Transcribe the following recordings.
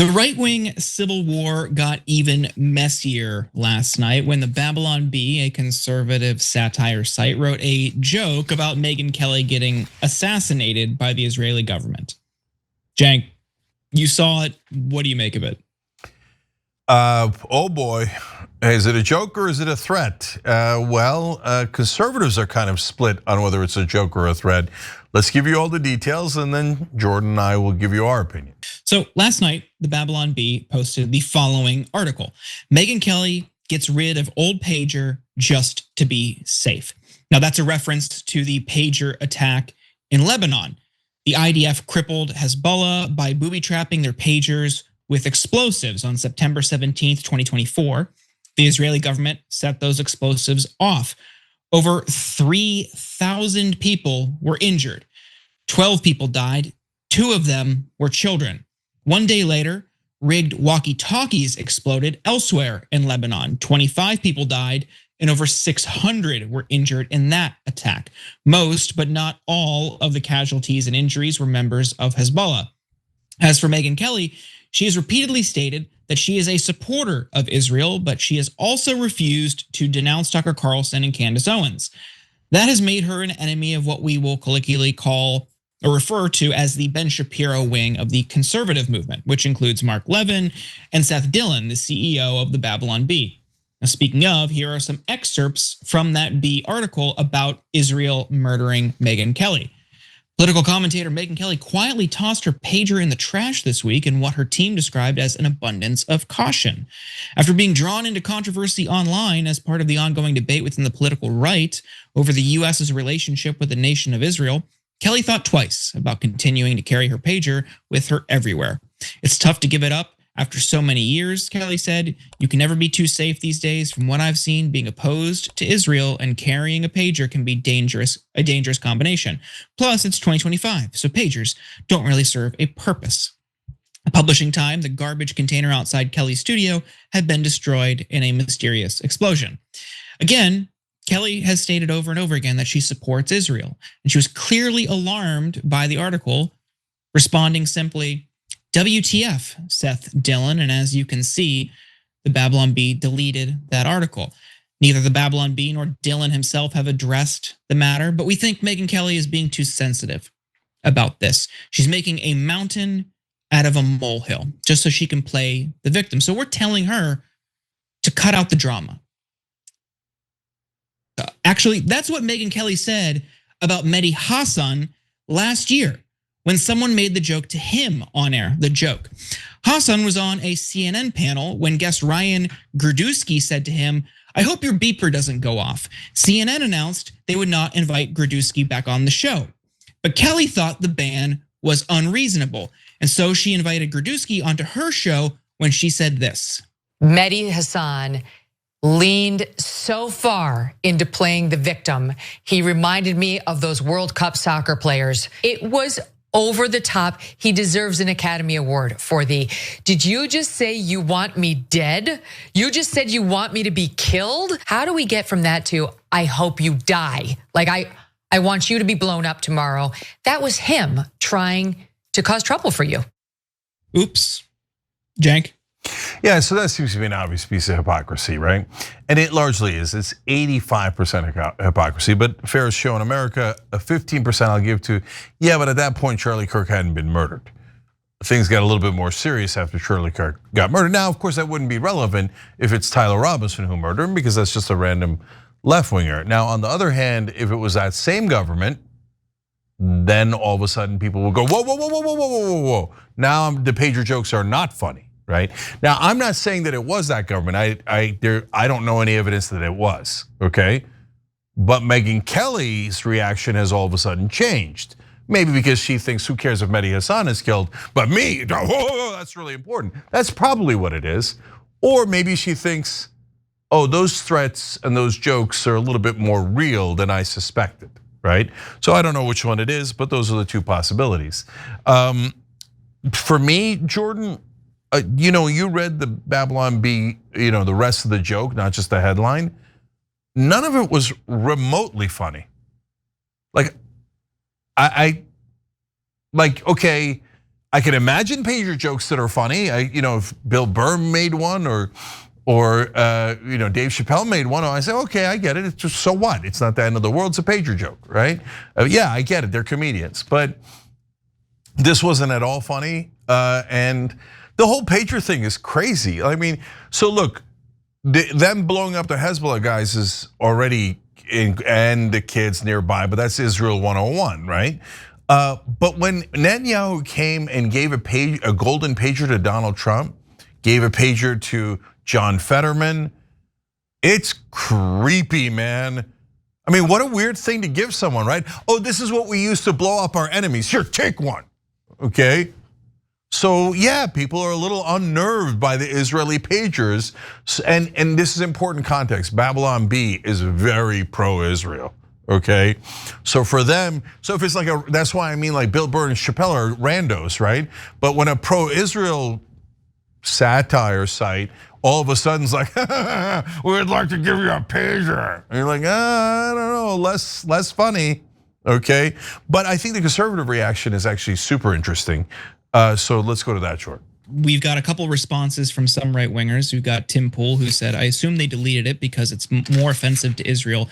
The right-wing civil war got even messier last night when the Babylon Bee, a conservative satire site, wrote a joke about Megyn Kelly getting assassinated by the Israeli government. Jank, you saw it. What do you make of it? Oh boy, is it a joke or is it a threat? Conservatives are kind of split on whether it's a joke or a threat. Let's give you all the details and then Jordan and I will give you our opinion. So last night, the Babylon Bee posted the following article. Megyn Kelly gets rid of old pager just to be safe. Now that's a reference to the pager attack in Lebanon. The IDF crippled Hezbollah by booby-trapping their pagers with explosives on September 17th, 2024. The Israeli government set those explosives off. Over 3,000 people were injured. 12 people died. 2 of them were children. 1 day later, rigged walkie-talkies exploded elsewhere in Lebanon. 25 people died and over 600 were injured in that attack. Most, but not all, of the casualties and injuries were members of Hezbollah. As for Megyn Kelly, she has repeatedly stated that she is a supporter of Israel, but she has also refused to denounce Tucker Carlson and Candace Owens. That has made her an enemy of what we will colloquially call or refer to as the Ben Shapiro wing of the conservative movement, which includes Mark Levin and Seth Dillon, the CEO of the Babylon Bee. Now, speaking of, here are some excerpts from that Bee article about Israel murdering Megyn Kelly. Political commentator Megyn Kelly quietly tossed her pager in the trash this week in what her team described as an abundance of caution. After being drawn into controversy online as part of the ongoing debate within the political right over the US's relationship with the nation of Israel, Kelly thought twice about continuing to carry her pager with her everywhere. It's tough to give it up after so many years, Kelly said. You can never be too safe these days. From what I've seen, being opposed to Israel and carrying a pager can be a dangerous combination. Plus, it's 2025, so pagers don't really serve a purpose. A publishing time, the garbage container outside Kelly's studio had been destroyed in a mysterious explosion. Again, Kelly has stated over and over again that she supports Israel, and she was clearly alarmed by the article, responding simply, WTF, Seth Dillon, and as you can see, the Babylon Bee deleted that article. Neither the Babylon Bee nor Dillon himself have addressed the matter, but we think Megyn Kelly is being too sensitive about this. She's making a mountain out of a molehill just so she can play the victim. So we're telling her to cut out the drama. Actually, that's what Megyn Kelly said about Mehdi Hasan last year when someone made the joke to him on air, the joke. Hasan was on a CNN panel when guest Ryan Gerdusky said to him, I hope your beeper doesn't go off. CNN announced they would not invite Gerdusky back on the show. But Kelly thought the ban was unreasonable. And so she invited Gerdusky onto her show when she said this. Mehdi Hasan leaned so far into playing the victim. He reminded me of those World Cup soccer players. It was over the top. He deserves an Academy Award for did you just say you want me dead? You just said you want me to be killed? How do we get from that to, I hope you die? Like, I want you to be blown up tomorrow. That was him trying to cause trouble for you. Oops, Jank. Yeah, so that seems to be an obvious piece of hypocrisy, right? And it largely is. It's 85% hypocrisy, but fair is show in America, a 15% I'll give to, yeah, but at that point, Charlie Kirk hadn't been murdered. Things got a little bit more serious after Charlie Kirk got murdered. Now, of course, that wouldn't be relevant if it's Tyler Robinson who murdered him because that's just a random left-winger. Now, on the other hand, if it was that same government, then all of a sudden people will go, whoa, whoa, whoa, whoa, whoa, whoa, whoa, whoa. Now the pager jokes are not funny. Right now, I'm not saying that it was that government. I don't know any evidence that it was. Okay, but Megyn Kelly's reaction has all of a sudden changed. Maybe because she thinks, who cares if Mehdi Hasan is killed, but me, oh, that's really important. That's probably what it is. Or maybe she thinks, oh, those threats and those jokes are a little bit more real than I suspected. Right. So I don't know which one it is, but those are the two possibilities. For me, Jordan. You read the Babylon Bee, the rest of the joke, not just the headline. None of it was remotely funny. Like, okay, I can imagine pager jokes that are funny. If Bill Burr made one or Dave Chappelle made one, I say, okay, I get it. It's just, so what? It's not the end of the world. It's a pager joke, right? Yeah, I get it. They're comedians, but this wasn't at all funny. And the whole pager thing is crazy. I mean, so look, them blowing up the Hezbollah guys is already and the kids nearby, but that's Israel 101, right? But when Netanyahu came and gave a golden pager to Donald Trump, gave a pager to John Fetterman, it's creepy, man. I mean, what a weird thing to give someone, right? Oh, this is what we use to blow up our enemies. Here, take one, okay? So yeah, people are a little unnerved by the Israeli pagers, and this is important context. Babylon Bee is very pro-Israel. Okay, so for them, so if it's like that's why I mean like Bill Burr and Chappelle are randos, right? But when a pro-Israel satire site all of a sudden is like, we'd like to give you a pager, and you're like, I don't know, less funny, okay? But I think the conservative reaction is actually super interesting. So let's go to that short. We've got a couple responses from some right wingers. We've got Tim Pool, who said, I assume they deleted it because it's more offensive to Israel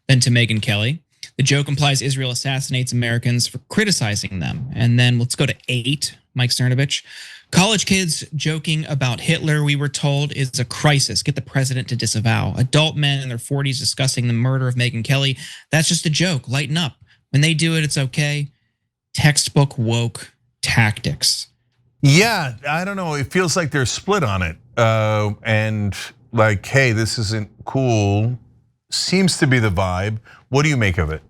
than to Megyn Kelly. The joke implies Israel assassinates Americans for criticizing them. And then let's go to 8, Mike Cernovich. College kids joking about Hitler, we were told, is a crisis. Get the president to disavow. Adult men in their 40s discussing the murder of Megyn Kelly. That's just a joke. Lighten up. When they do it, it's okay. Textbook woke tactics. Yeah, I don't know. It feels like they're split on it. And like, hey, this isn't cool. Seems to be the vibe. What do you make of it?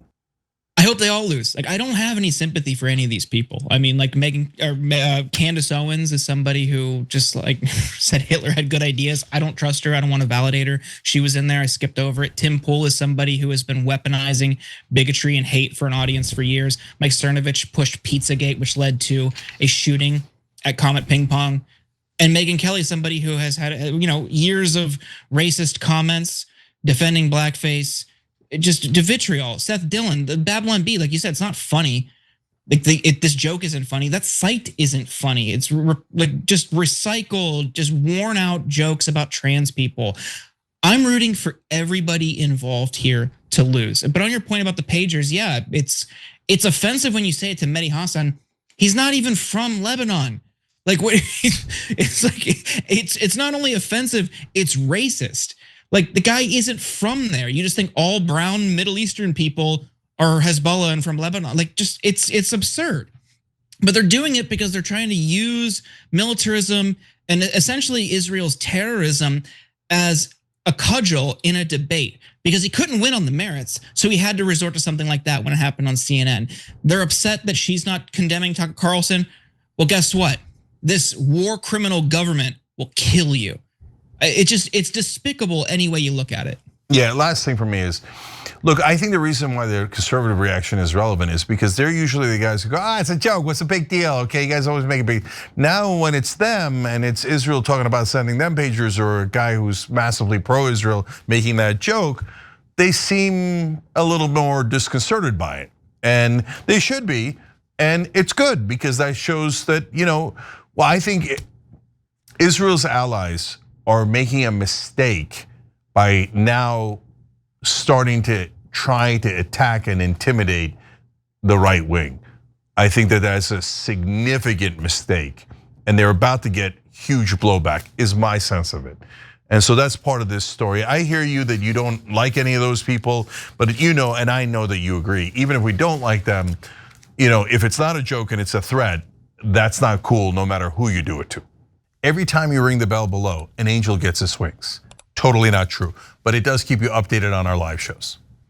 I hope they all lose. Like, I don't have any sympathy for any of these people. I mean, like Candace Owens is somebody who just like said Hitler had good ideas. I don't trust her. I don't want to validate her. She was in there. I skipped over it. Tim Pool is somebody who has been weaponizing bigotry and hate for an audience for years. Mike Cernovich pushed Pizzagate, which led to a shooting at Comet Ping Pong. And Megyn Kelly is somebody who has had years of racist comments, defending blackface, just vitriol. Seth Dillon, the Babylon Bee, like you said, it's not funny. Like this joke isn't funny. That site isn't funny. It's like just recycled, just worn out jokes about trans people. I'm rooting for everybody involved here to lose. But on your point about the pagers, yeah, it's offensive when you say it to Mehdi Hassan. He's not even from Lebanon. Like what? It's not only offensive, it's racist. Like the guy isn't from there. You just think all brown Middle Eastern people are Hezbollah and from Lebanon. Like just it's absurd. But they're doing it because they're trying to use militarism and essentially Israel's terrorism as a cudgel in a debate, because he couldn't win on the merits. So he had to resort to something like that when it happened on CNN. They're upset that she's not condemning Tucker Carlson. Well, guess what? This war criminal government will kill you. It's despicable any way you look at it. Yeah, last thing for me is, look, I think the reason why the conservative reaction is relevant is because they're usually the guys who go, it's a joke, what's the big deal? Okay, you guys always make a big. Now when it's them and it's Israel talking about sending them pagers, or a guy who's massively pro-Israel making that joke, they seem a little more disconcerted by it. And they should be, and it's good because that shows that, I think Israel's allies are making a mistake by now starting to try to attack and intimidate the right wing. I think that that's a significant mistake, and they're about to get huge blowback, is my sense of it. And so that's part of this story. I hear you that you don't like any of those people, but and I know that you agree, even if we don't like them, if it's not a joke and it's a threat, that's not cool no matter who you do it to. Every time you ring the bell below, an angel gets his wings. Totally not true, but it does keep you updated on our live shows.